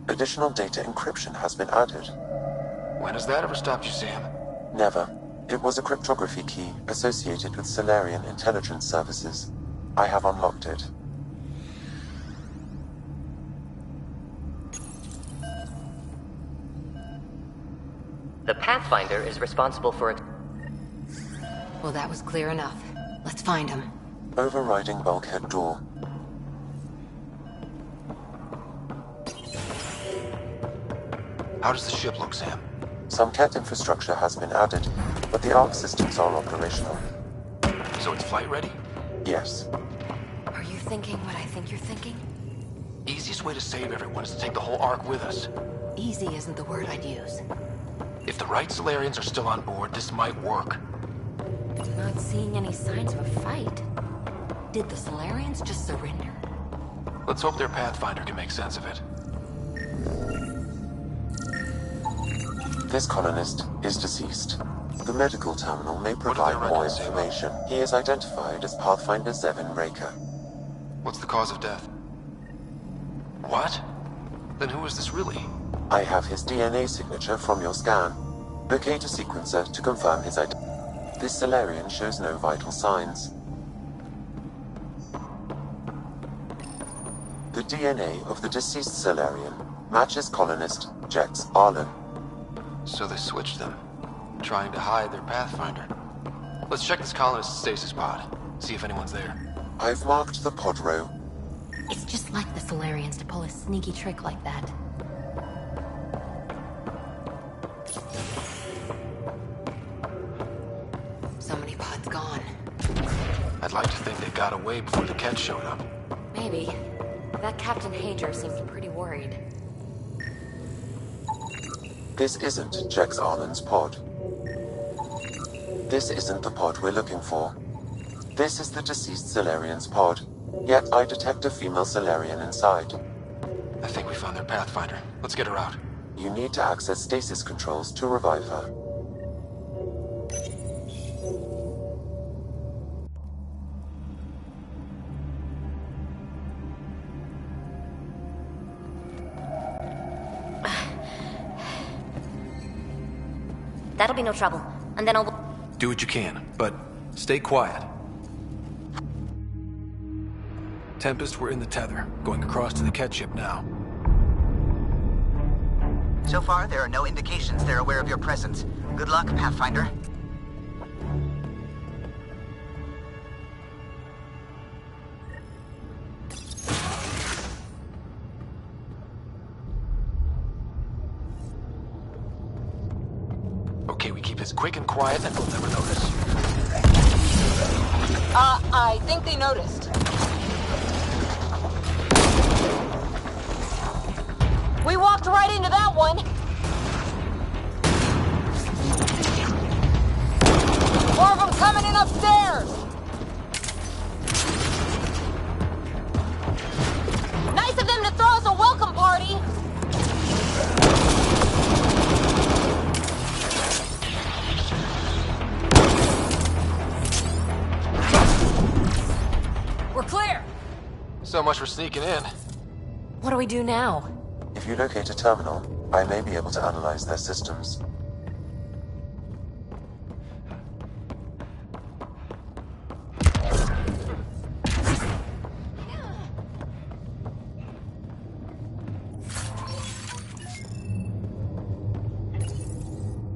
Additional data encryption has been added. When has that ever stopped you, Sam? Never. It was a cryptography key associated with Solarian intelligence services. I have unlocked it. The Pathfinder is responsible for... Well, that was clear enough. Let's find him. Overriding bulkhead door. How does the ship look, Sam? Some CAT infrastructure has been added, but the ARC systems are operational. So it's flight ready? Yes. Are you thinking what I think you're thinking? Easiest way to save everyone is to take the whole Ark with us. Easy isn't the word I'd use. If the right Solarians are still on board, this might work. I'm not seeing any signs of a fight. Did the Solarians just surrender? Let's hope their Pathfinder can make sense of it. This colonist is deceased. The medical terminal may provide more information. He is identified as Pathfinder Zevin Raker. What's the cause of death? What? Then who is this really? I have his DNA signature from your scan. Locate a sequencer to confirm his identity. This Solarian shows no vital signs. The DNA of the deceased Solarian matches colonist Jex Arlen. So they switched them, trying to hide their Pathfinder. Let's check this colonist's stasis pod, see if anyone's there. I've marked the pod row. It's just like the Solarians to pull a sneaky trick like that. So many pods gone. I'd like to think they got away before the Ket showed up. Maybe. That Captain Hager seemed pretty worried. This isn't Jex Arlen's pod. This isn't the pod we're looking for. This is the deceased Solarian's pod. Yet I detect a female Solarian inside. I think we found their Pathfinder. Let's get her out. You need to access stasis controls to revive her. That'll be no trouble. And then I'll... Do what you can, but stay quiet. Tempest, we're in the tether, going across to the Ket ship now. So far, there are no indications they're aware of your presence. Good luck, Pathfinder. Okay, we keep this quick and quiet and they'll never notice. I think they noticed. We walked right into that one. More of them coming in upstairs. Nice of them to throw us a welcome party. We're clear! So much for sneaking in. What do we do now? If you locate a terminal, I may be able to analyze their systems.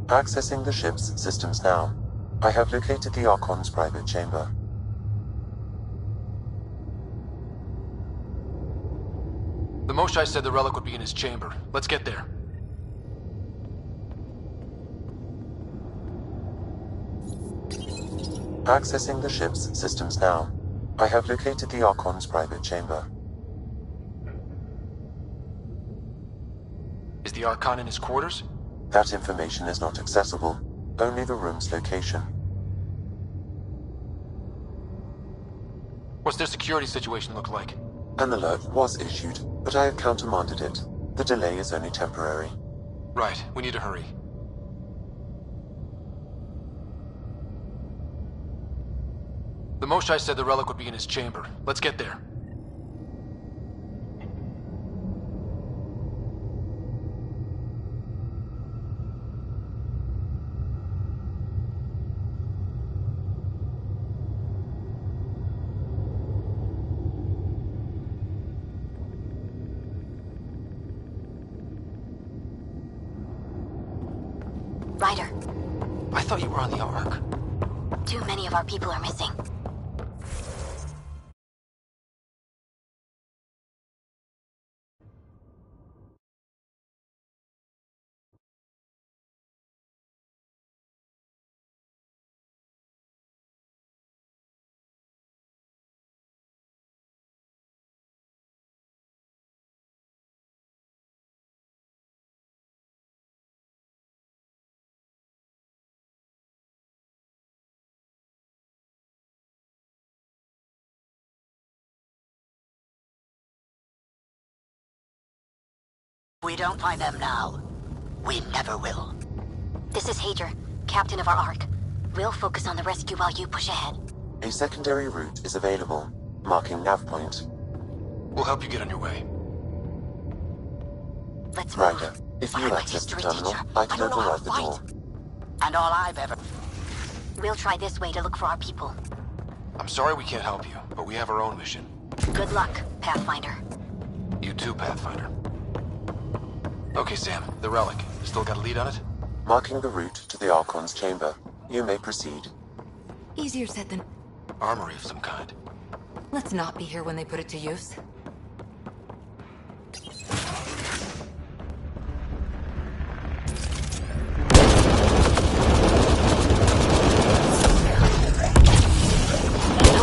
Accessing the ship's systems now. I have located the Archon's private chamber. The Moshai said the relic would be in his chamber. Let's get there. Accessing the ship's systems now. I have located the Archon's private chamber. Is the Archon in his quarters? That information is not accessible. Only the room's location. What's their security situation look like? An alert was issued, but I have countermanded it. The delay is only temporary. Right, we need to hurry. The Moshai said the relic would be in his chamber. Let's get there. Ryder, I thought you were on the Ark. too many of our people are missing. We don't find them now. We never will. This is Hager, captain of our Ark. We'll focus on the rescue while you push ahead. A secondary route is available, marking nav point. We'll help you get on your way. Let's move. Ryder, if I'm you a access the history terminal, teacher. I can don't know how override to the fight. door. And all I've ever... We'll try this way to look for our people. I'm sorry we can't help you, but we have our own mission. Good luck, Pathfinder. You too, Pathfinder. Okay, Sam, the relic. Still got a lead on it? Marking the route to the Archon's chamber. You may proceed. Easier said than... Armory of some kind. Let's not be here when they put it to use. Here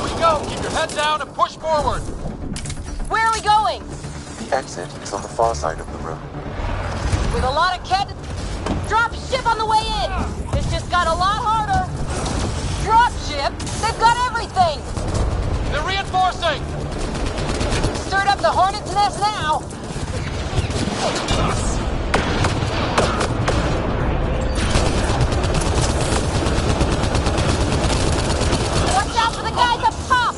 we go! Keep your head down and push forward! Where are we going? The exit is on the far side of the room. With a lot of drop ship on the way in! This just got a lot harder! Drop ship? They've got everything! They're reinforcing! Stirred up the hornet's nest now! Watch out for the guys up top!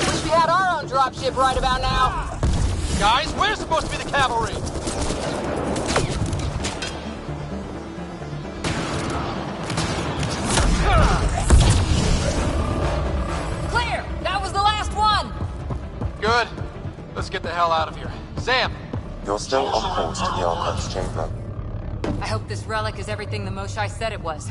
Wish we had our own dropship right about now. Guys, we're supposed to be the cavalry! Clear! That was the last one! Good. Let's get the hell out of here. Sam! You're still on course to the Archon's chamber. I hope this relic is everything the Moshai said it was.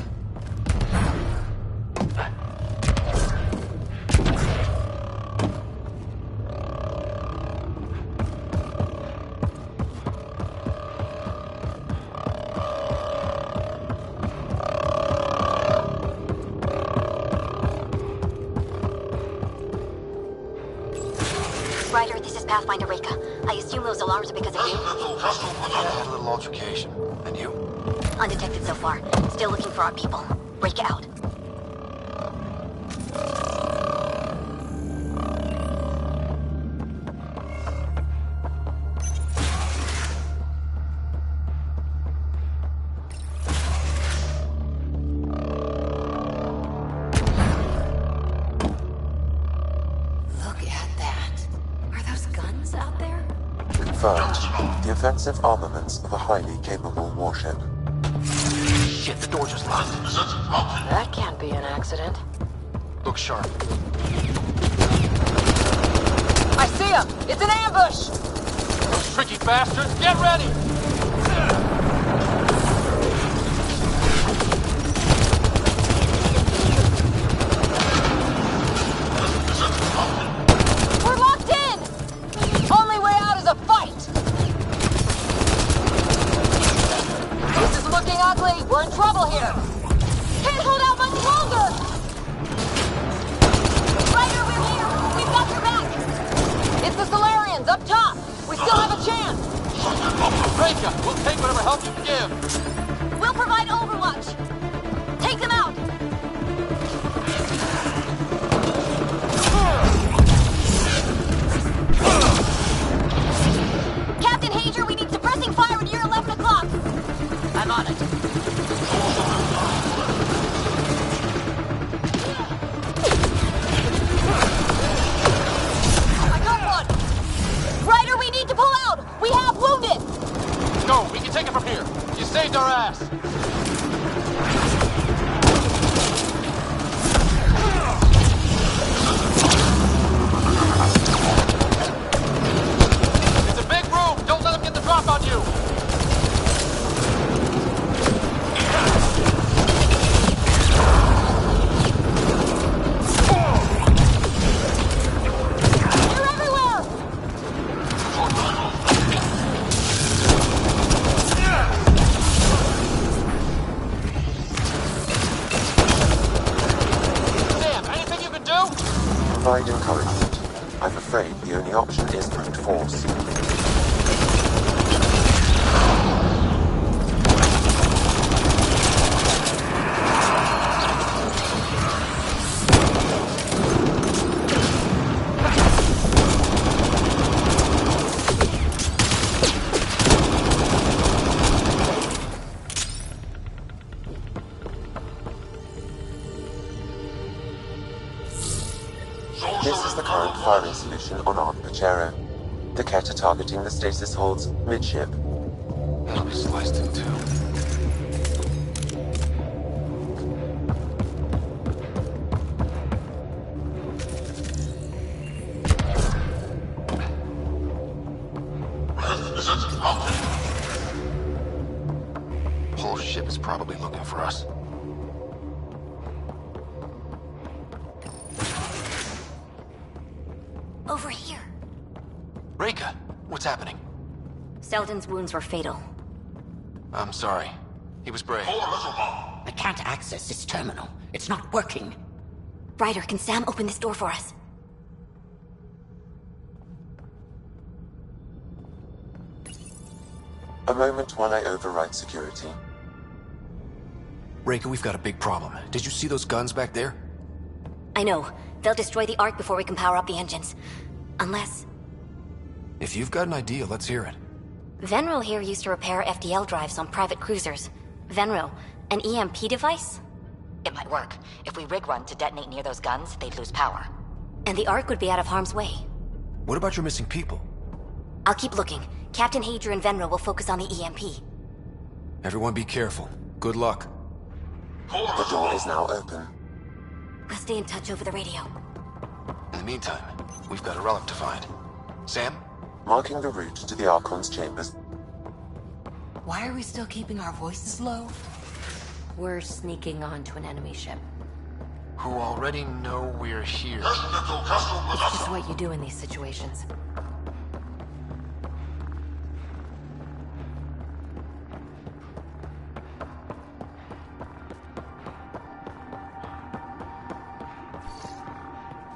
Ryder, this is Pathfinder Reka. I assume those alarms are because of you? Yeah, had a little altercation. And you? Undetected so far. Still looking for our people. Reka out. Look at that. Are those guns out there? Confirmed. The offensive armaments of a highly capable warship. Shit, the door just locked. That can't be an accident. Look sharp. I see him! It's an ambush! Those tricky bastards, get ready! We're locked in! Only way out is a fight! This is looking ugly. We're in trouble here. Can't hold out much longer! Ryder, we're here! We've got your back! It's the Solarians up top! We still have a chance! Reka, we'll take whatever help you can give. We'll provide overwatch. Take them out. Captain Hager, we need suppressing fire near 11 o'clock. I'm on it. I got one! Ryder, we need to pull out! We have wounded! Go, we can take it from here. You saved our ass. Provide encouragement. I'm afraid the only option is brute force. This is the current firing solution on Aunt Pachero. The Ket are targeting the stasis holds midship. That'll be sliced in two. Whole ship is probably looking for us. Over here. Reika, what's happening? Selden's wounds were fatal. I'm sorry. He was brave. I can't access this terminal. It's not working. Ryder, can Sam open this door for us? A moment while I override security. Reika, we've got a big problem. Did you see those guns back there? I know. They'll destroy the Ark before we can power up the engines. Unless... If you've got an idea, let's hear it. Venril here used to repair FDL drives on private cruisers. Venril, an EMP device? It might work. If we rig one to detonate near those guns, they'd lose power. And the Ark would be out of harm's way. What about your missing people? I'll keep looking. Captain Hadra and Venril will focus on the EMP. Everyone be careful. Good luck. The door is now open. We'll stay in touch over the radio. In the meantime, we've got a relic to find. Sam? Marking the route to the Archon's chambers. Why are we still keeping our voices low? We're sneaking onto an enemy ship. Who already know we're here. It's just what you do in these situations.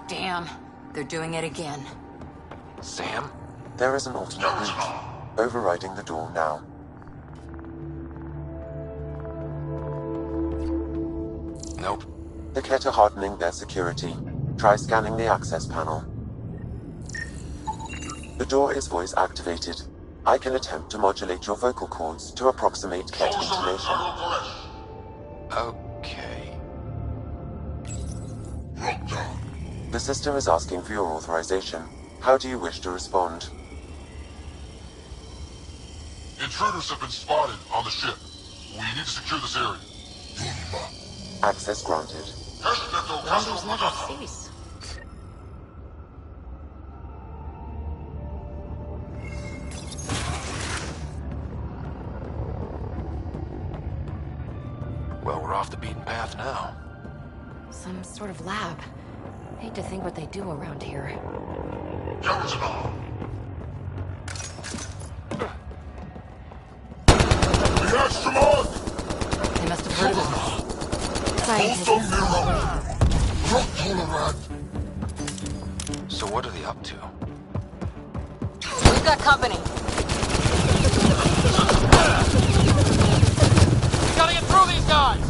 Damn, they're doing it again. Sam? There is an alternate route. Overriding the door now. Nope. The Ket are hardening their security. Try scanning the access panel. The door is voice activated. I can attempt to modulate your vocal cords to approximate Ket intonation. Okay. The system is asking for your authorization. How do you wish to respond? Intruders have been spotted on the ship. We need to secure this area. Access granted. Wonders never cease. Well, we're off the beaten path now. Some sort of lab. Hate to think what they do around here. They must have heard of us. Scientists. So what are they up to? We've got company. We gotta get through these guys!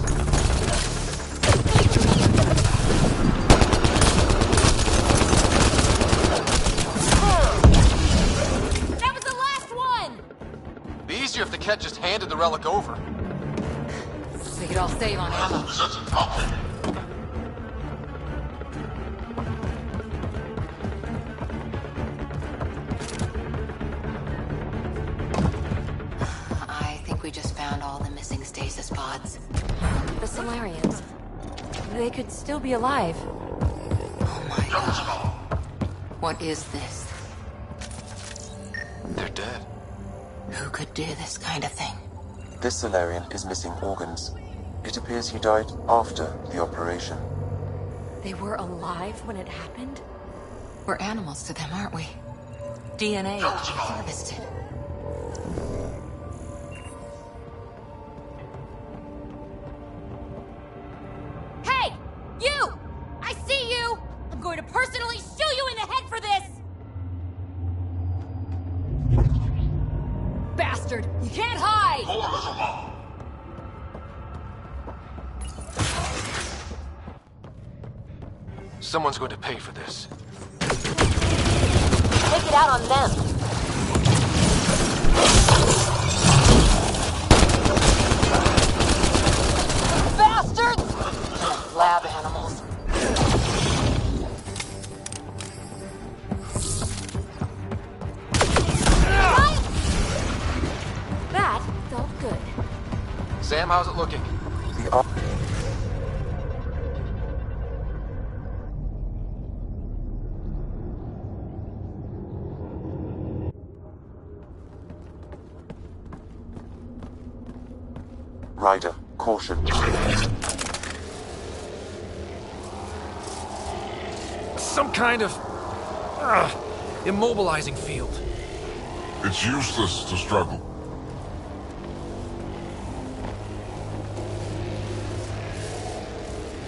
That was the last one! Be easier if the Ket just handed the relic over. We could all save on ammo. I think we just found all the missing stasis pods. The Solarians. They could still be alive. Oh my god. What is this? They're dead. Who could do this kind of thing? This Solarian is missing organs. It appears he died after the operation. They were alive when it happened? We're animals to them, aren't we? DNA harvested. Hey! You! I see you! I'm going to personally shoot you in the head for this! Bastard! You can't hide! Go on, little mom. Someone's going to pay for this. Take it out on them. Bastards! Lab animals. That felt good. Sam, how's it looking? Ryder, caution. Some kind of immobilizing field. It's useless to struggle.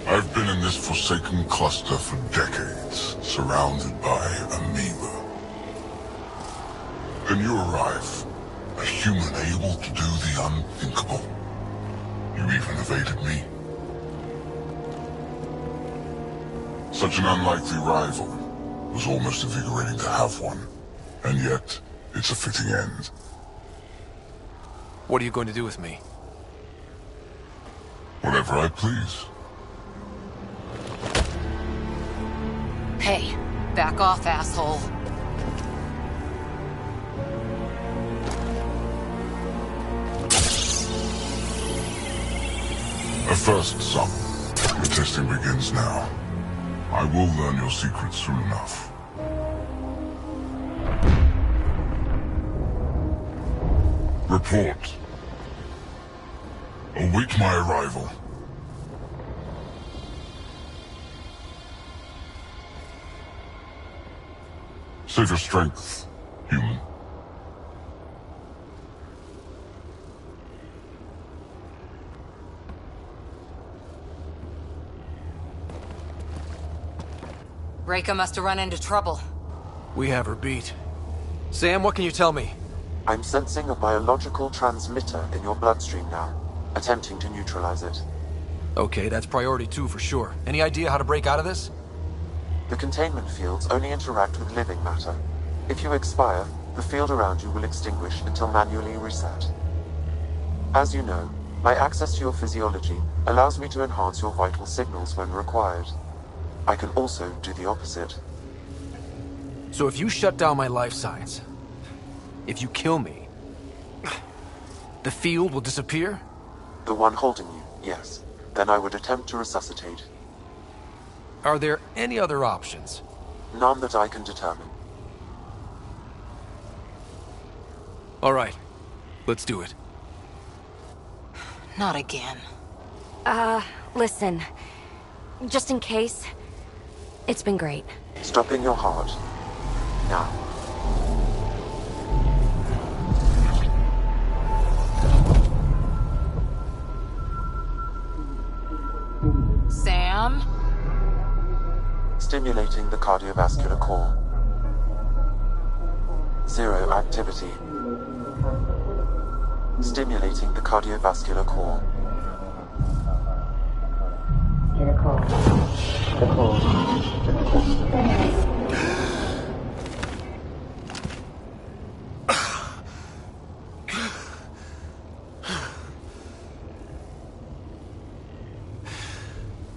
I've been in this forsaken cluster for decades, surrounded by amoeba. Then you arrive, a human able to do the unthinkable. You even evaded me. Such an unlikely rival. It was almost invigorating to have one. And yet, it's a fitting end. What are you going to do with me? Whatever I please. Hey, back off, asshole. A first, son. Your testing begins now. I will learn your secrets soon enough. Report. Await my arrival. Save your strength, human. Reika must have run into trouble. We have her beat. Sam, what can you tell me? I'm sensing a biological transmitter in your bloodstream now, attempting to neutralize it. Okay, that's priority 2 for sure. Any idea how to break out of this? The containment fields only interact with living matter. If you expire, the field around you will extinguish until manually reset. As you know, my access to your physiology allows me to enhance your vital signals when required. I can also do the opposite. So if you shut down my life signs, if you kill me, the field will disappear? The one holding you, yes. Then I would attempt to resuscitate. Are there any other options? None that I can determine. All right, let's do it. Not again. Listen. Just in case, it's been great. Stopping your heart. Now. Sam? Stimulating the cardiovascular core. 0 activity. Stimulating the cardiovascular core.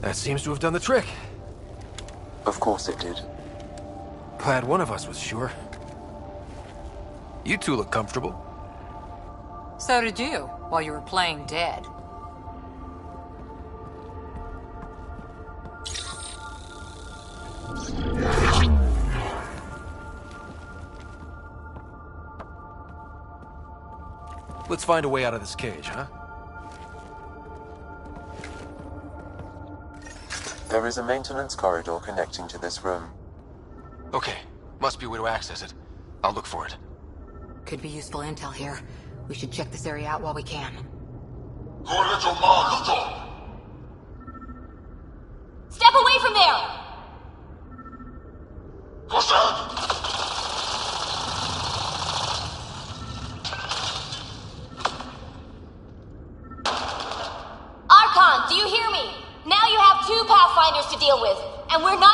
That seems to have done the trick. Of course it did. Glad one of us was sure. You two look comfortable. So did you, while you were playing dead. Let's find a way out of this cage, huh? There is a maintenance corridor connecting to this room. Okay, must be a way to access it. I'll look for it. Could be useful intel here. We should check this area out while we can. Go and let your mom look on. Step away from there!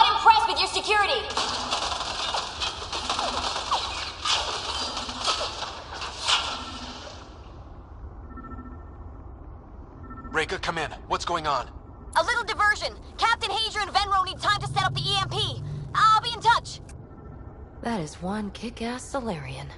Not impressed with your security! Reka, come in. What's going on? A little diversion. Captain Hager and Venro need time to set up the EMP. I'll be in touch. That is one kick-ass Solarian.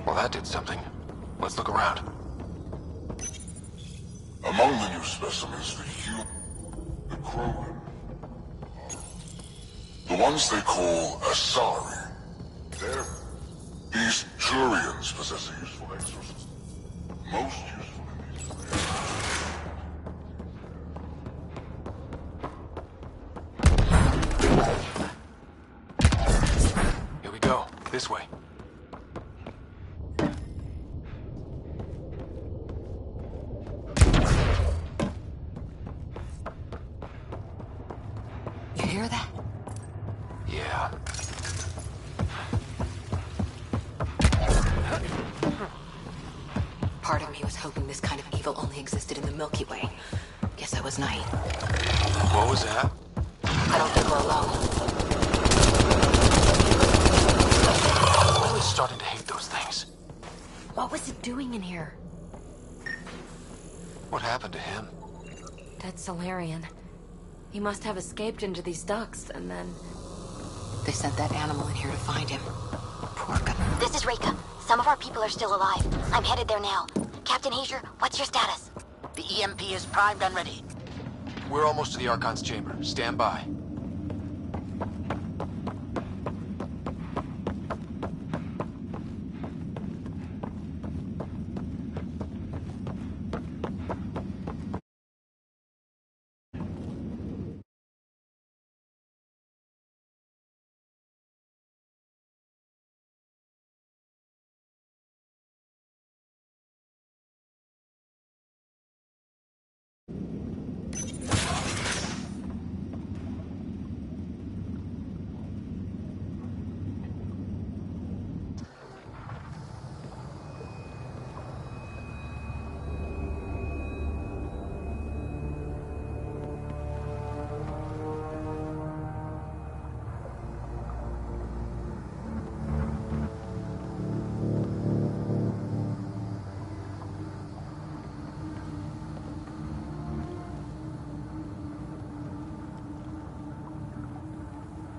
Well, that did something. Let's look around. Among the new specimens, the Krogan. The ones they call Asari. These Turians possess a useful exosystem. Most useful in these areas. Here we go. This way. You hear that? Yeah. Part of me was hoping this kind of evil only existed in the Milky Way. Guess I was naive. What was that? I don't think we're alone. I'm really starting to hate those things. What was it doing in here? What happened to him? Dead Solarian. He must have escaped into these ducts, and then... They sent that animal in here to find him. Poor guy. This is Reka. Some of our people are still alive. I'm headed there now. Captain Hager, what's your status? The EMP is primed and ready. We're almost to the Archon's chamber. Stand by.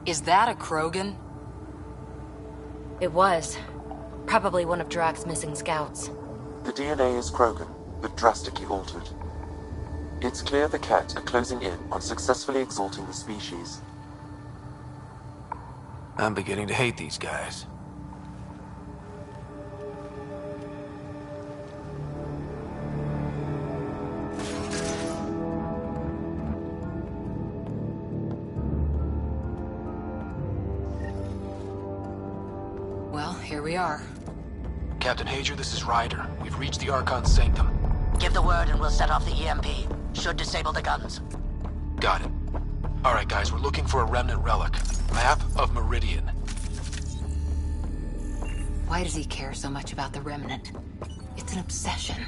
Is that a Krogan? It was. Probably one of Drax's missing scouts. The DNA is Krogan, but drastically altered. It's clear the Ket are closing in on successfully exalting the species. I'm beginning to hate these guys. Well, here we are. Captain Hager, this is Ryder. We've reached the Archon Sanctum. Give the word and we'll set off the EMP. Should disable the guns. Got it. Alright guys, we're looking for a remnant relic. Map of Meridian. Why does he care so much about the remnant? It's an obsession.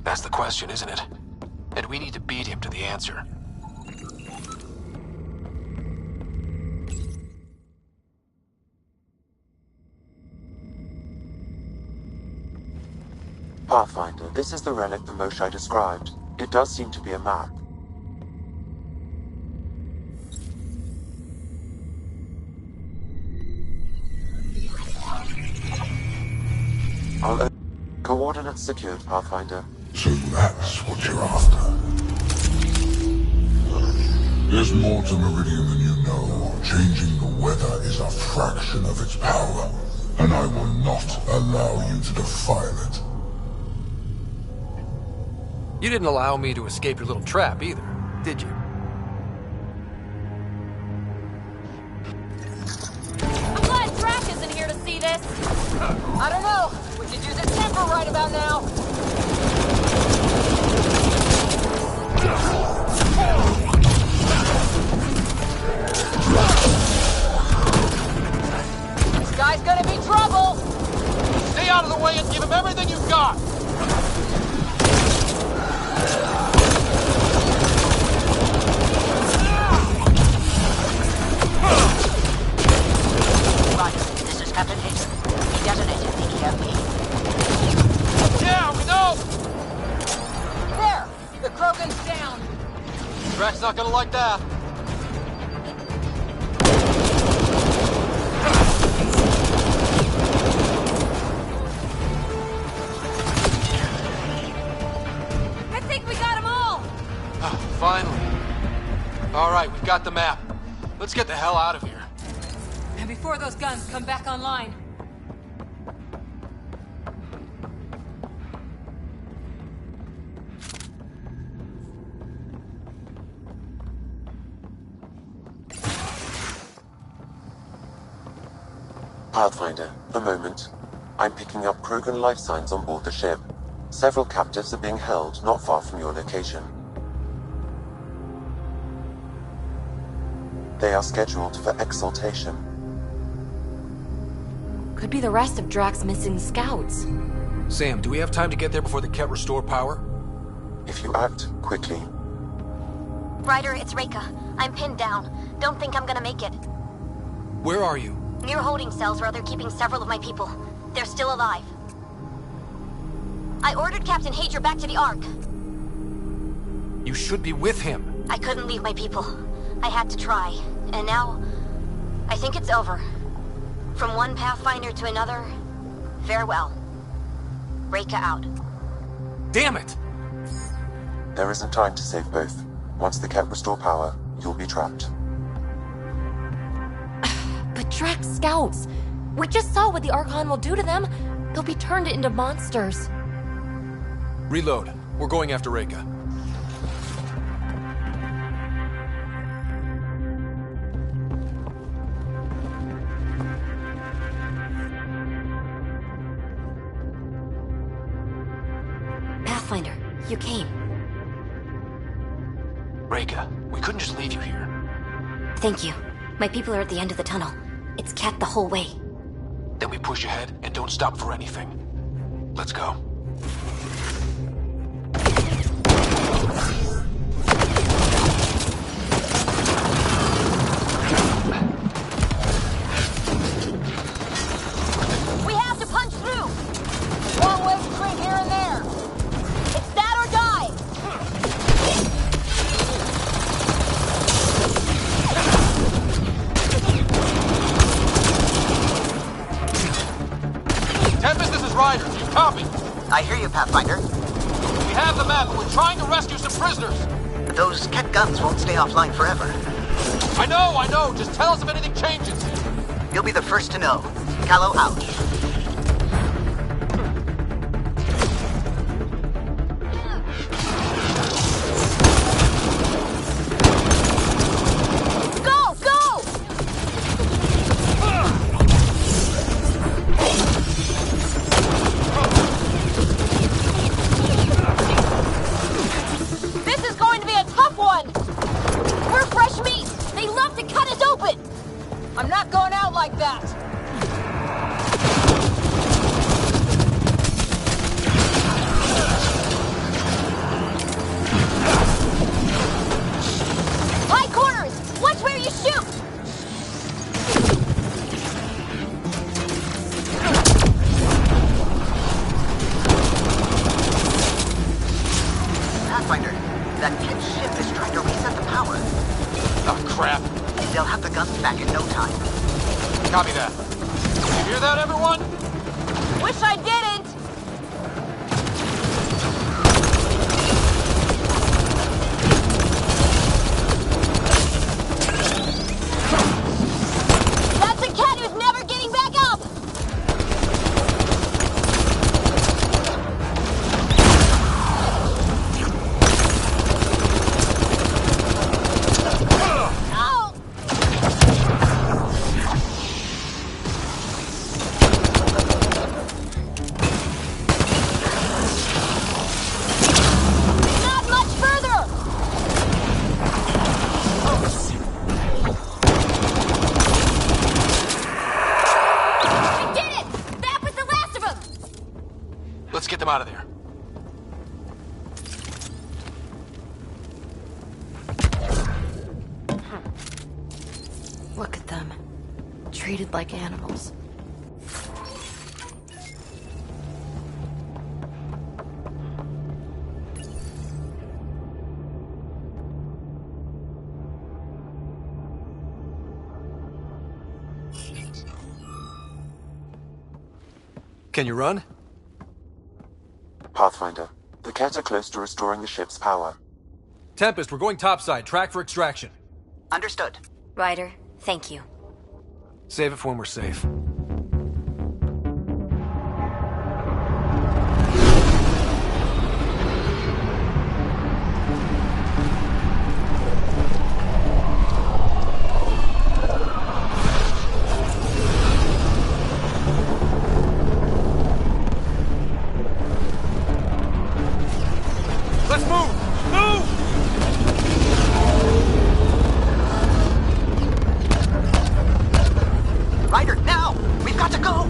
That's the question, isn't it? And we need to beat him to the answer. Pathfinder, this is the relic the Moshai described. It does seem to be a map. Coordinates secured, Pathfinder. So that's what you're after. There's more to Meridian than you know. Changing the weather is a fraction of its power, and I will not allow you to defile it. You didn't allow me to escape your little trap either, did you? I'm glad Drac isn't here to see this. I don't know. We could use his temper right about now. This guy's gonna be trouble. Stay out of the way and give him everything you've got! This is Captain Hager. He detonated the EMP. Yeah, we know! There! The Krogan's down. Drac's not gonna like that. I think we got them all! Finally. Alright, we've got the map. Let's get the hell out of here. And before those guns come back online. Pathfinder, a moment. I'm picking up Krogan life signs on board the ship. Several captives are being held not far from your location. They are scheduled for exaltation. Could be the rest of Drac's missing scouts. Sam, do we have time to get there before the Ket restore power? If you act quickly. Ryder, it's Reika. I'm pinned down. Don't think I'm gonna make it. Where are you? Near holding cells where they're keeping several of my people. They're still alive. I ordered Captain Hager back to the Ark. You should be with him. I couldn't leave my people. I had to try. And now, I think it's over. From one Pathfinder to another, farewell. Reika out. Damn it! There isn't time to save both. Once the Ket restore power, you'll be trapped. But Drac's scouts! We just saw what the Archon will do to them. They'll be turned into monsters. Reload. We're going after Reika. Pathfinder, you came. Reika, we couldn't just leave you here. Thank you. My people are at the end of the tunnel. It's Ket the whole way. Then we push ahead and don't stop for anything. Let's go. We have to punch through! Long way between here and there! It's that or die! Tempest, this is Ryder. Do you copy? I hear you, Pathfinder. We have the map, and we're trying to rescue some prisoners. Those Ket guns won't stay offline forever. I know. Just tell us if anything changes. You'll be the first to know. Callow out. Go! Go! Let's get them out of there. Look at them. Treated like animals. Can you run? Pathfinder, the Kett are close to restoring the ship's power. Tempest, we're going topside. Track for extraction. Understood. Ryder, thank you. Save it for when we're safe. Let's move! Move! Ryder, now! We've got to go!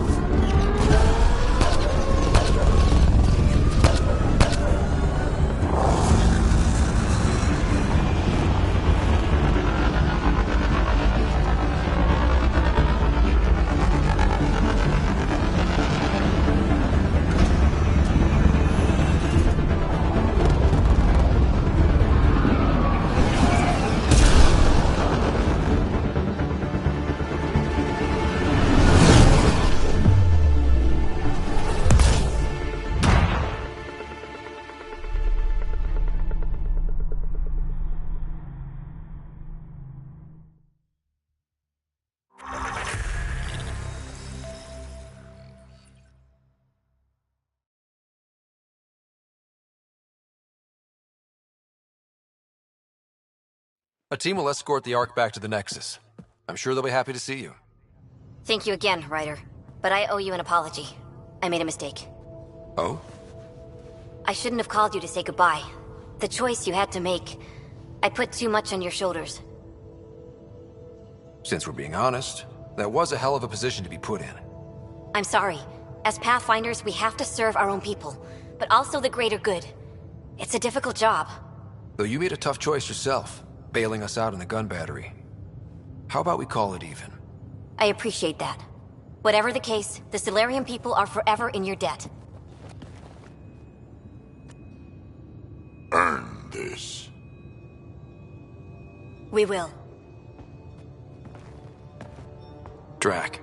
A team will escort the Ark back to the Nexus. I'm sure they'll be happy to see you. Thank you again, Ryder. But I owe you an apology. I made a mistake. Oh? I shouldn't have called you to say goodbye. The choice you had to make. I put too much on your shoulders. Since we're being honest, that was a hell of a position to be put in. I'm sorry. As Pathfinders, we have to serve our own people, but also the greater good. It's a difficult job. Though you made a tough choice yourself, bailing us out in the gun battery. How about we call it even? I appreciate that. Whatever the case, the Solarian people are forever in your debt. Earn this. We will. Drac.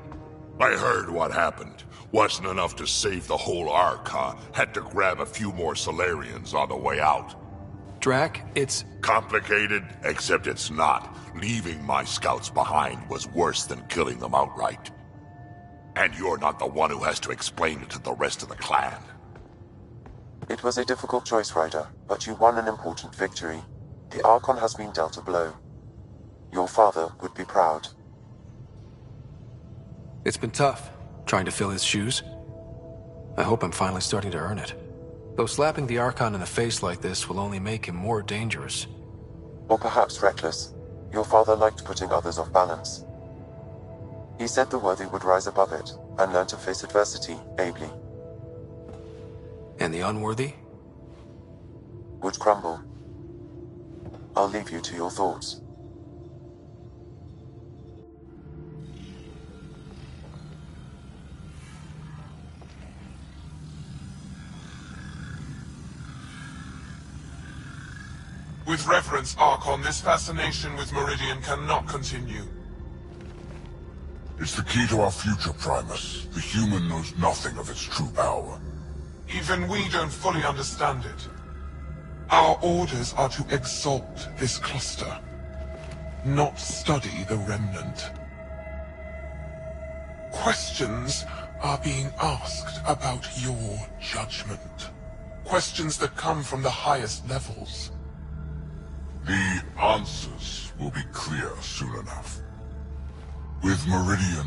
I heard what happened. Wasn't enough to save the whole Ark, huh? Had to grab a few more Solarians on the way out. Drac, it's... Complicated, except it's not. Leaving my scouts behind was worse than killing them outright. And you're not the one who has to explain it to the rest of the clan. It was a difficult choice, Ryder, but you won an important victory. The Archon has been dealt a blow. Your father would be proud. It's been tough, trying to fill his shoes. I hope I'm finally starting to earn it. Though slapping the Archon in the face like this will only make him more dangerous. Or perhaps reckless. Your father liked putting others off balance. He said the worthy would rise above it, and learn to face adversity ably. And the unworthy? Would crumble. I'll leave you to your thoughts. With reverence, Archon, this fascination with Meridian cannot continue. It's the key to our future, Primus. The human knows nothing of its true power. Even we don't fully understand it. Our orders are to exalt this cluster, not study the remnant. Questions are being asked about your judgment. Questions that come from the highest levels. The answers will be clear soon enough. With Meridian,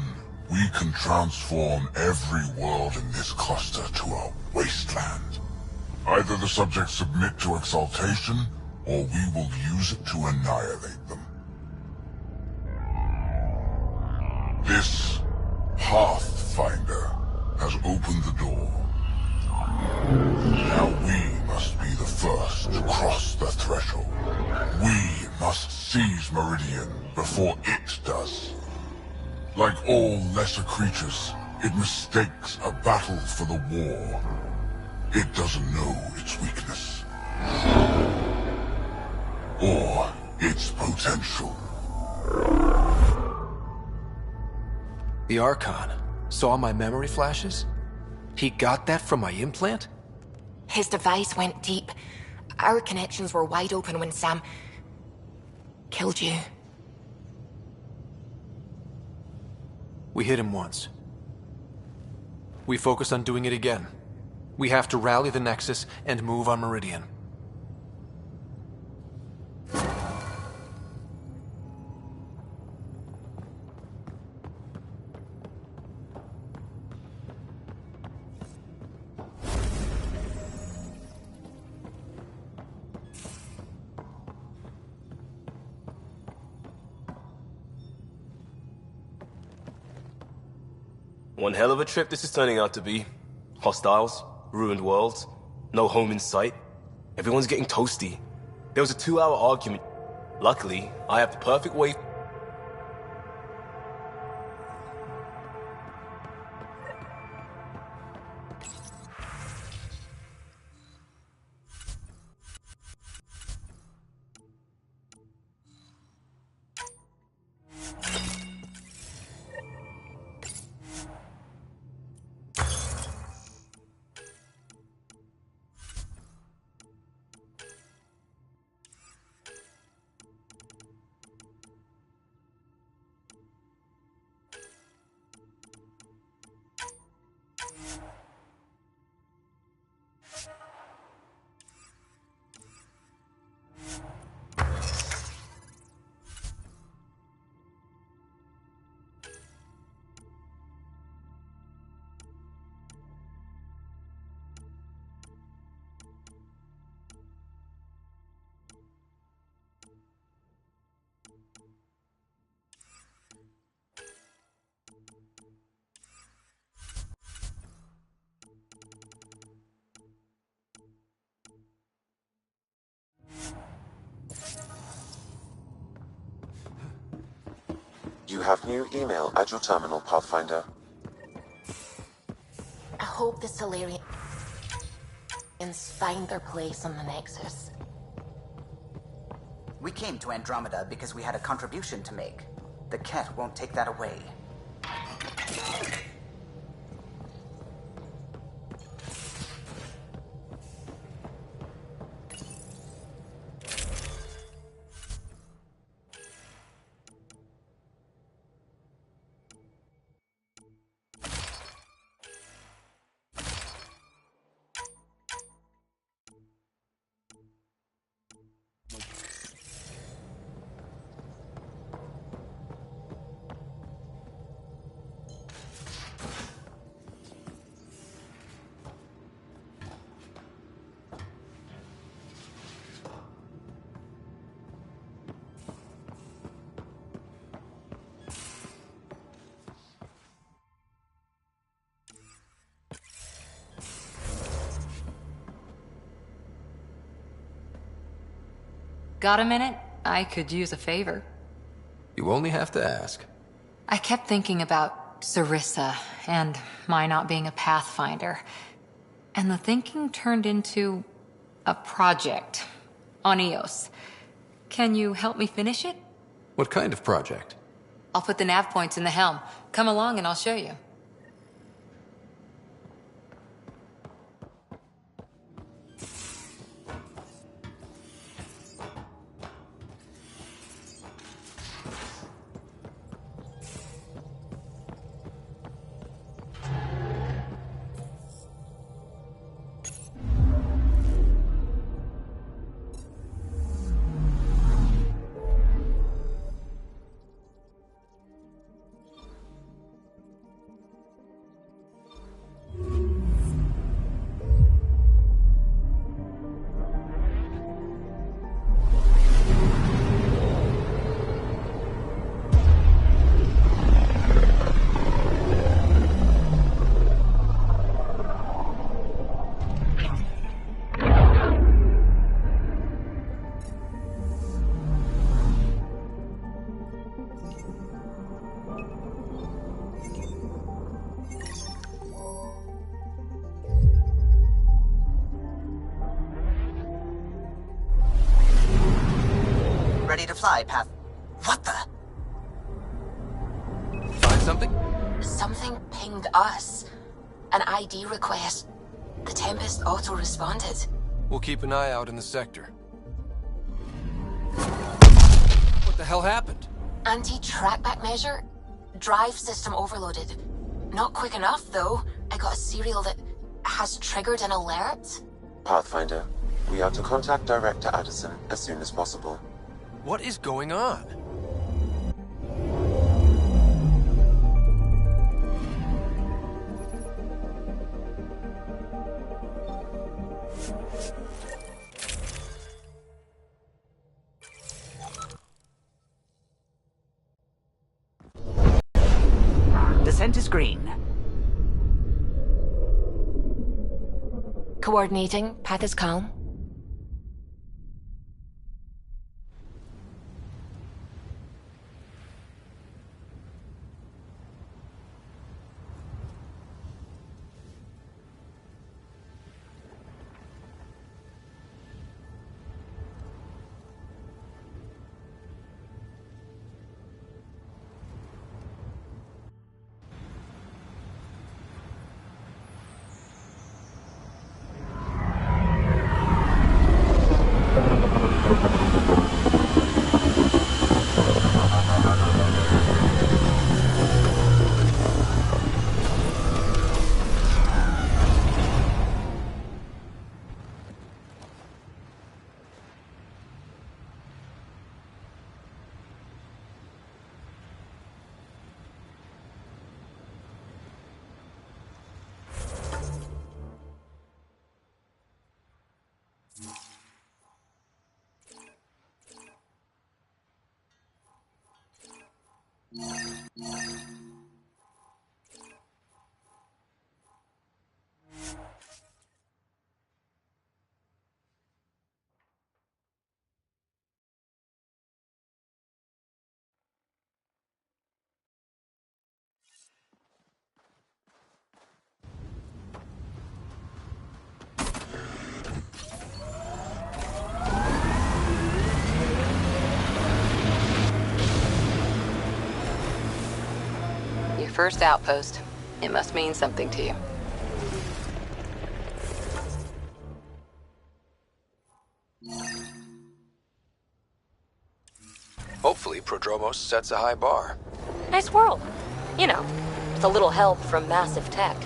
we can transform every world in this cluster to a wasteland. Either the subjects submit to exaltation, or we will use it to annihilate them. This Pathfinder has opened the door. Now we must be the first to cross the threshold. We must seize Meridian before it does. Like all lesser creatures, it mistakes a battle for the war. It doesn't know its weakness. Or its potential. The Archon saw my memory flashes? He got that from my implant? His device went deep. Our connections were wide open when Sam killed you. We hit him once. We focus on doing it again. We have to rally the Nexus and move on Meridian. One hell of a trip this is turning out to be. Hostiles, ruined worlds, no home in sight. Everyone's getting toasty. There was a 2-hour argument. Luckily, I have the perfect way. You have new email at your terminal, Pathfinder. I hope the Solarians find their place on the Nexus. We came to Andromeda because we had a contribution to make. The Ket won't take that away. Got a minute? I could use a favor. You only have to ask. I kept thinking about Sarissa and my not being a Pathfinder. And the thinking turned into a project on Eos. Can you help me finish it? What kind of project? I'll put the nav points in the helm. Come along and I'll show you. ready to fly, Path... What the? Find something? Something pinged us. An ID request. The Tempest auto-responded. We'll keep an eye out in the sector. What the hell happened? Anti-trackback measure? Drive system overloaded. Not quick enough, though. I got a serial that has triggered an alert. Pathfinder, we are to contact Director Addison as soon as possible. What is going on? Descent is green. Coordinating. Path is calm. First outpost. It must mean something to you. Hopefully, Prodromos sets a high bar. Nice world. You know, with a little help from massive tech.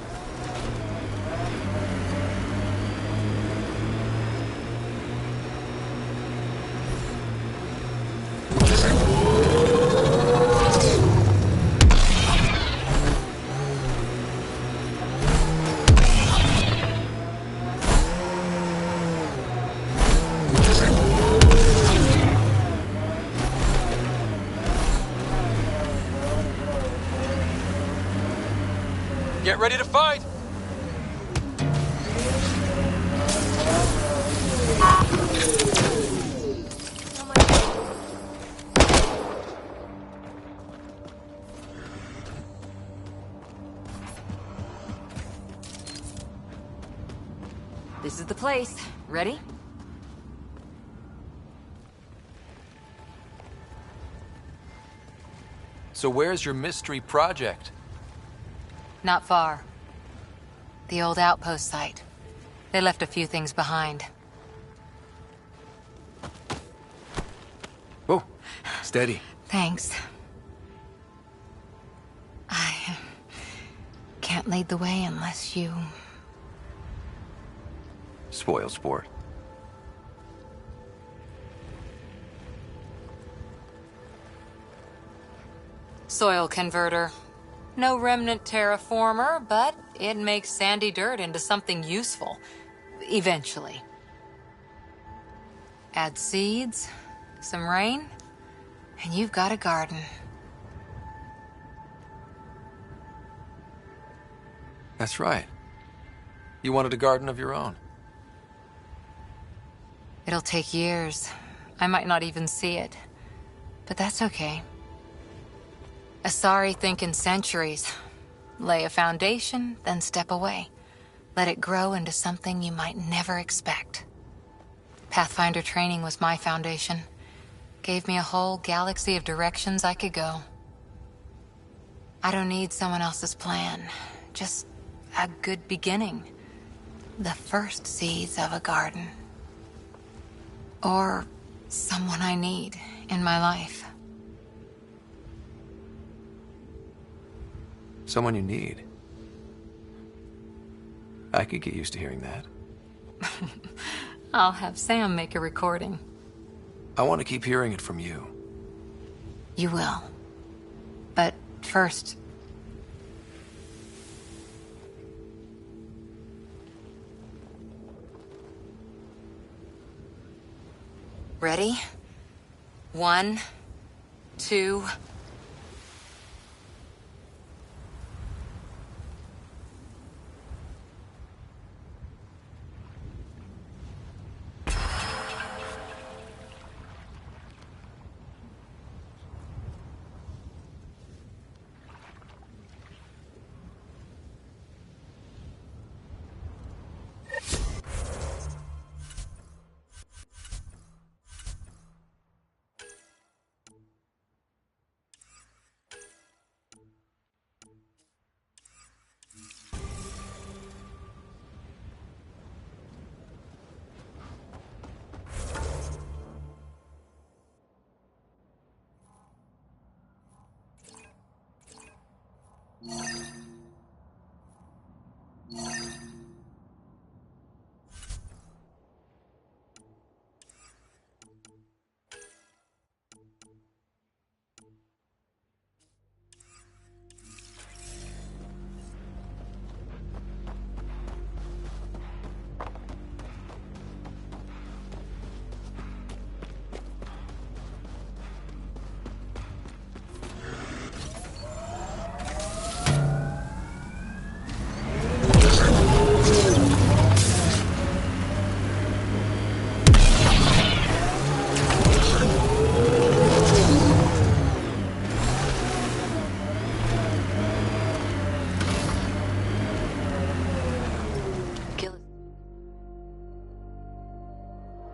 Get ready to fight! This is the place. Ready? So where's your mystery project? Not far. The old outpost site. They left a few things behind. Oh, steady. Thanks. I can't lead the way unless you... Spoil sport. Soil converter. No remnant terraformer, but it makes sandy dirt into something useful. Eventually. Add seeds, some rain, and you've got a garden. That's right. You wanted a garden of your own. It'll take years. I might not even see it. But that's okay. Asari think in centuries. Lay a foundation, then step away. Let it grow into something you might never expect. Pathfinder training was my foundation. Gave me a whole galaxy of directions I could go. I don't need someone else's plan. Just a good beginning. The first seeds of a garden. Or someone I need in my life. Someone you need. I could get used to hearing that. I'll have Sam make a recording. I want to keep hearing it from you. You will. But first... Ready? 1, 2...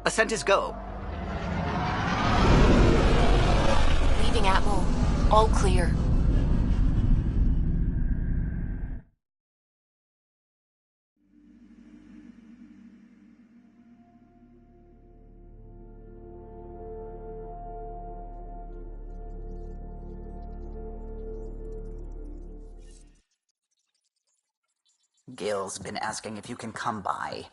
Ascent is go. Leaving Atmo. All clear. Gil's been asking if you can come by.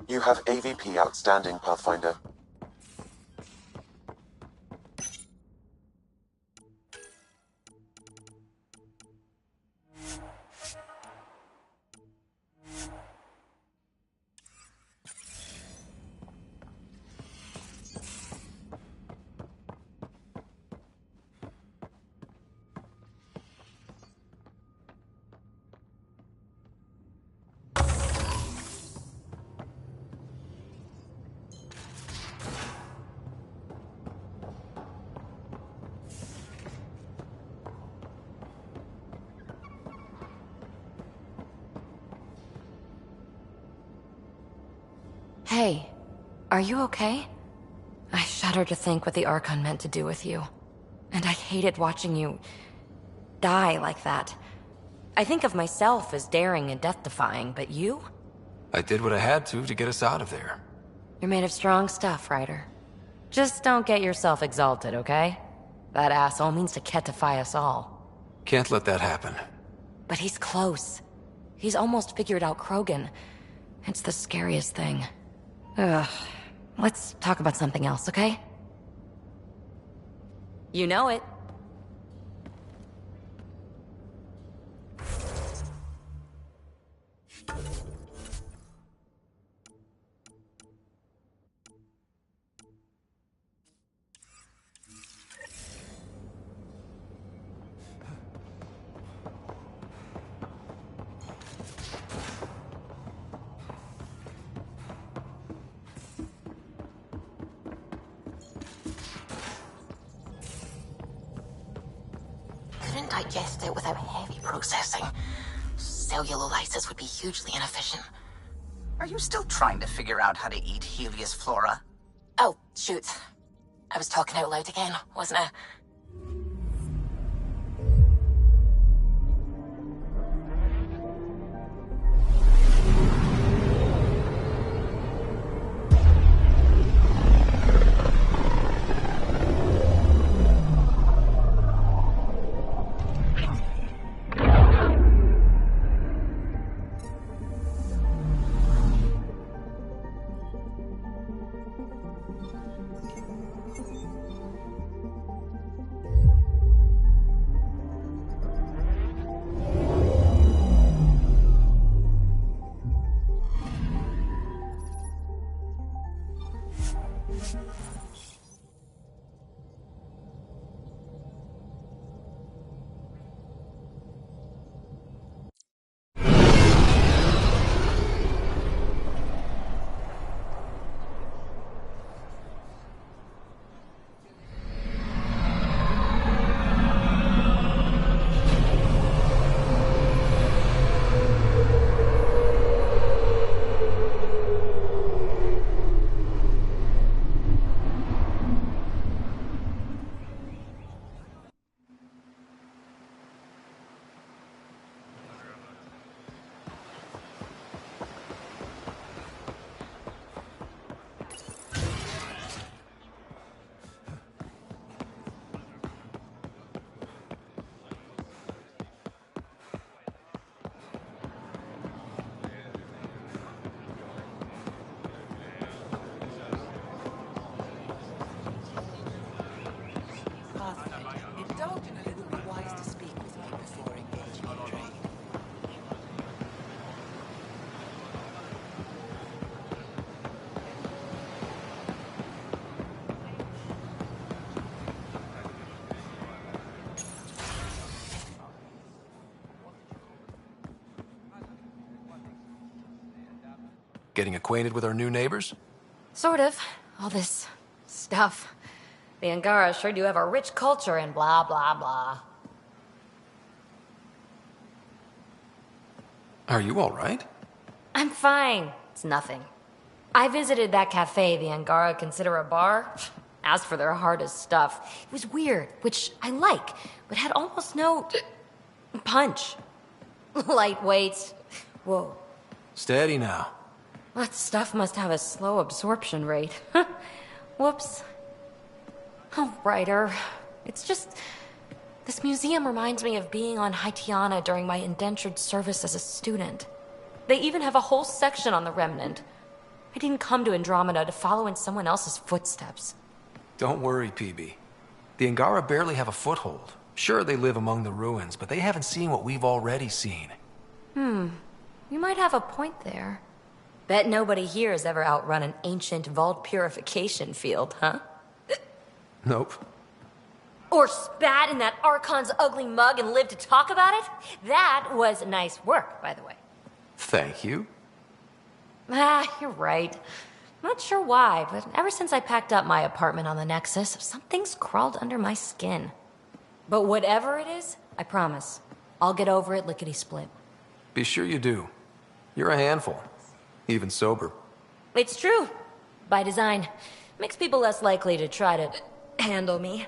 You have AVP outstanding, Pathfinder. Hey, are you okay? I shudder to think what the Archon meant to do with you. And I hated watching you die like that. I think of myself as daring and death-defying, but you? I did what I had to get us out of there. You're made of strong stuff, Ryder. Just don't get yourself exalted, okay? That asshole means to ketify us all. Can't let that happen. But he's close. He's almost figured out Krogan. It's the scariest thing. Ugh. Let's talk about something else, okay? You know it. digest it without heavy processing. Cellulolysis would be hugely inefficient. Are you still trying to figure out how to eat Helios flora? Oh, shoot. I was talking out loud again, wasn't I? Getting acquainted with our new neighbors? Sort of. All this stuff. The Angara sure do have a rich culture and blah, blah, blah. Are you all right? I'm fine. It's nothing. I visited that cafe the Angara consider a bar. Asked for their hardest stuff. It was weird, which I like, but had almost no punch. Lightweight. Whoa. Steady now. That stuff must have a slow absorption rate. Whoops. Oh, Ryder. It's just... This museum reminds me of being on Haitiana during my indentured service as a student. They even have a whole section on the Remnant. I didn't come to Andromeda to follow in someone else's footsteps. Don't worry, PB. The Angara barely have a foothold. Sure, they live among the ruins, but they haven't seen what we've already seen. You might have a point there. Bet nobody here has ever outrun an ancient vault purification field, huh? Nope. Or spat in that Archon's ugly mug and lived to talk about it? That was nice work, by the way. Thank you. You're right. Not sure why, but ever since I packed up my apartment on the Nexus, something's crawled under my skin. But whatever it is, I promise, I'll get over it lickety-split. Be sure you do. You're a handful. Even sober. It's true. By design. Makes people less likely to try to handle me.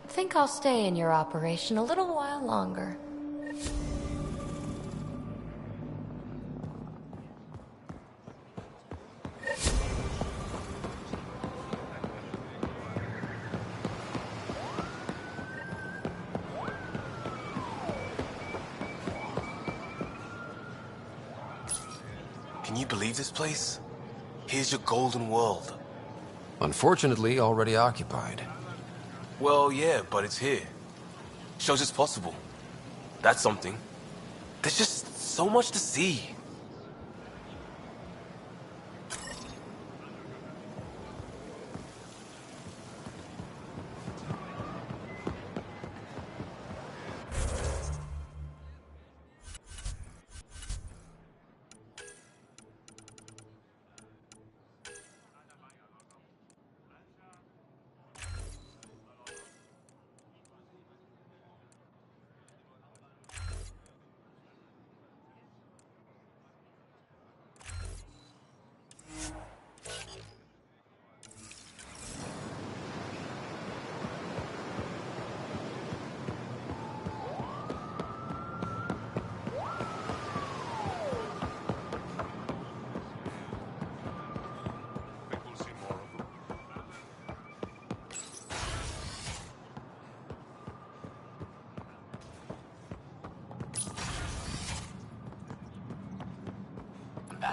Think I'll stay in your operation a little while longer. Can you believe this place? Here's your golden world. Unfortunately, already occupied. Well, yeah, but it's here. Shows it's possible. That's something. There's just so much to see.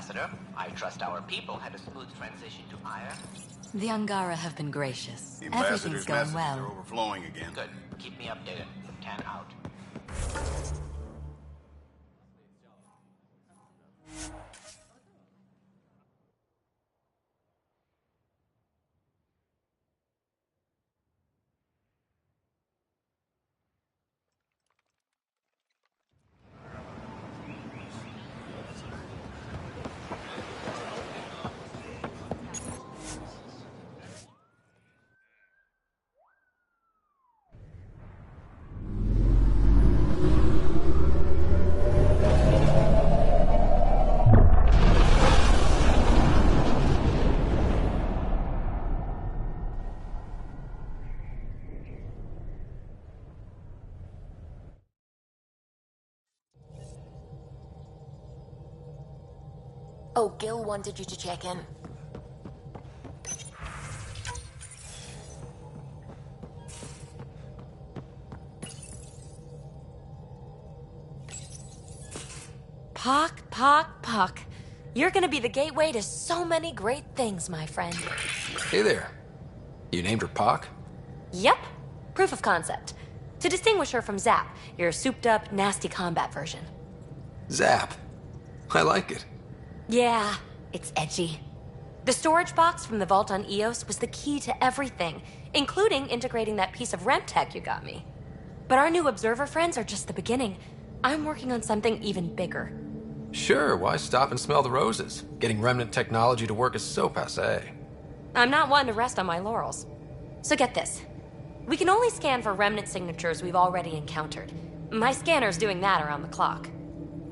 Ambassador. I trust our people had a smooth transition to Ire. The Angara have been gracious. The Everything's ambassador's going messages well. are overflowing again. Good. Keep me updated. 10 out. Oh, Gil wanted you to check in. Pock. You're gonna be the gateway to so many great things, my friend. Hey there. You named her Pac? Yep. Proof of concept. To distinguish her from Zap, your souped-up, nasty combat version. Zap. I like it. Yeah, it's edgy. The storage box from the vault on Eos was the key to everything, including integrating that piece of REM tech you got me. But our new Observer friends are just the beginning. I'm working on something even bigger. Sure, why stop and smell the roses? Getting remnant technology to work is so passé. I'm not one to rest on my laurels. So get this. We can only scan for remnant signatures we've already encountered. My scanner's doing that around the clock.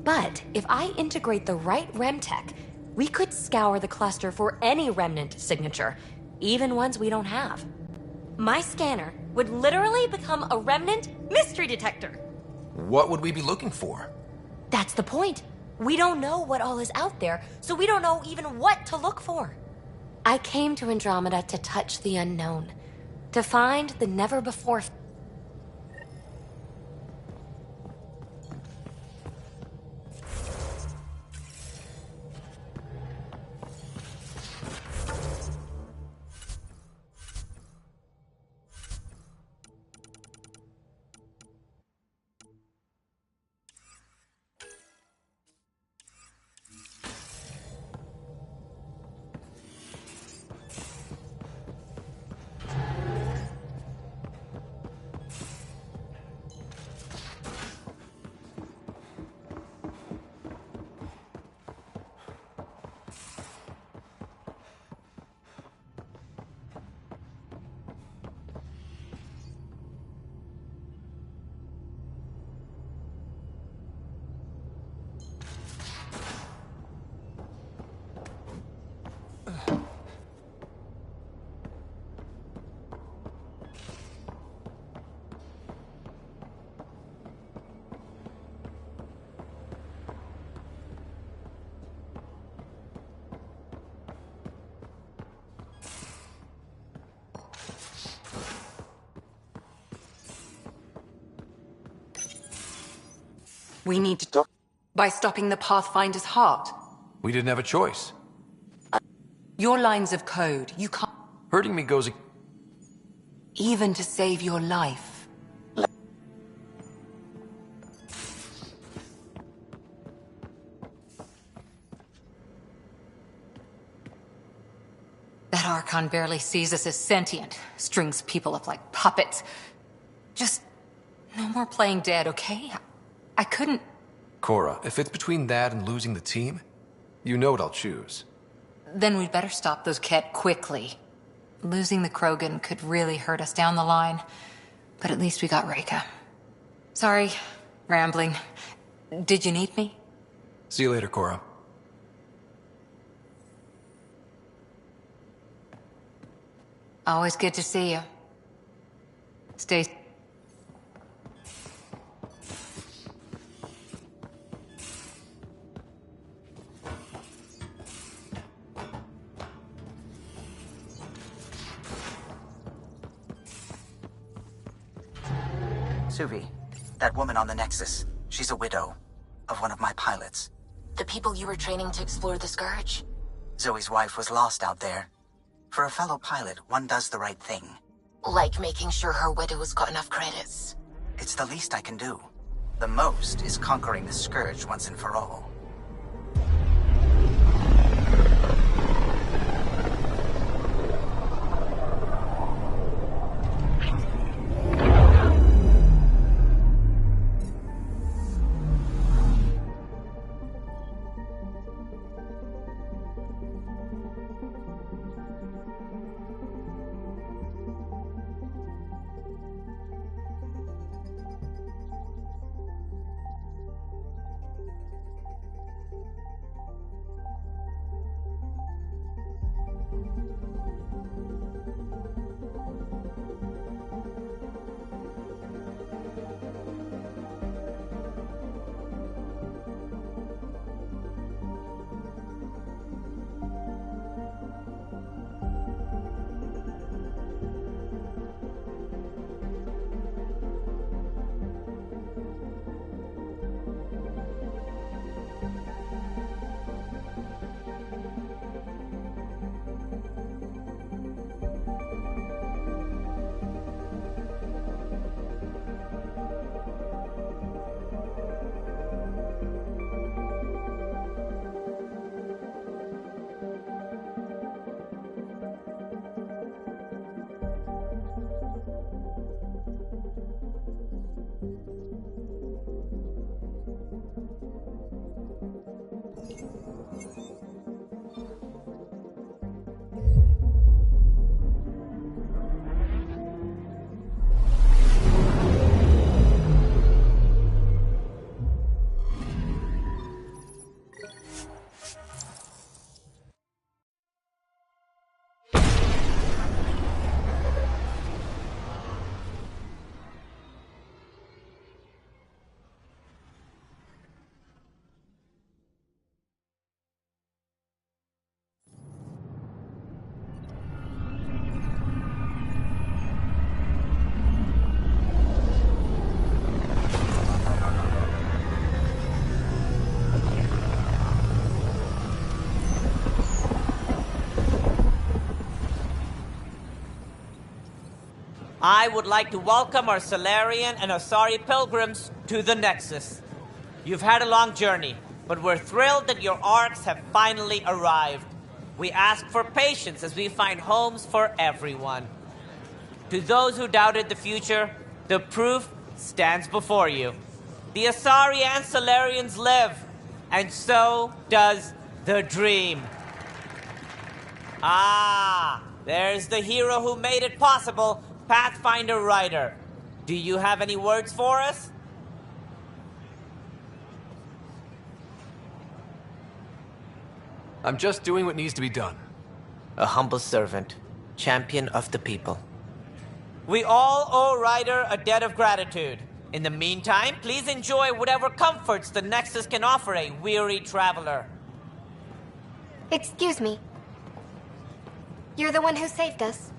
But if I integrate the right REM tech, we could scour the cluster for any remnant signature, even ones we don't have. My scanner would literally become a remnant mystery detector. What would we be looking for? That's the point. We don't know what all is out there, so we don't know even what to look for. I came to Andromeda to touch the unknown, to find the never-before... We need to... By stopping the Pathfinder's heart. We didn't have a choice. Your lines of code, you can't... Hurting me goes... Even to save your life. That Archon barely sees us as sentient. Strings people up like puppets. Just... no more playing dead, okay? I couldn't... Cora, if it's between that and losing the team, you know what I'll choose. Then we'd better stop those Ket quickly. Losing the Krogan could really hurt us down the line. But at least we got Reika. Sorry, rambling. Did you need me? See you later, Cora. Always good to see you. Stay... Suvi, that woman on the Nexus, she's a widow of one of my pilots. The people you were training to explore the Scourge? Zoe's wife was lost out there. For a fellow pilot, one does the right thing. Like making sure her widow's got enough credits. It's the least I can do. The most is conquering the Scourge once and for all. I would like to welcome our Salarian and Asari pilgrims to the Nexus. You've had a long journey, but we're thrilled that your arcs have finally arrived. We ask for patience as we find homes for everyone. To those who doubted the future, the proof stands before you. The Asari and Salarians live, and so does the dream. Ah, there's the hero who made it possible, Pathfinder Ryder. Do you have any words for us? I'm just doing what needs to be done. A humble servant, champion of the people. We all owe Ryder a debt of gratitude. In the meantime, please enjoy whatever comforts the Nexus can offer a weary traveler. Excuse me. You're the one who saved us.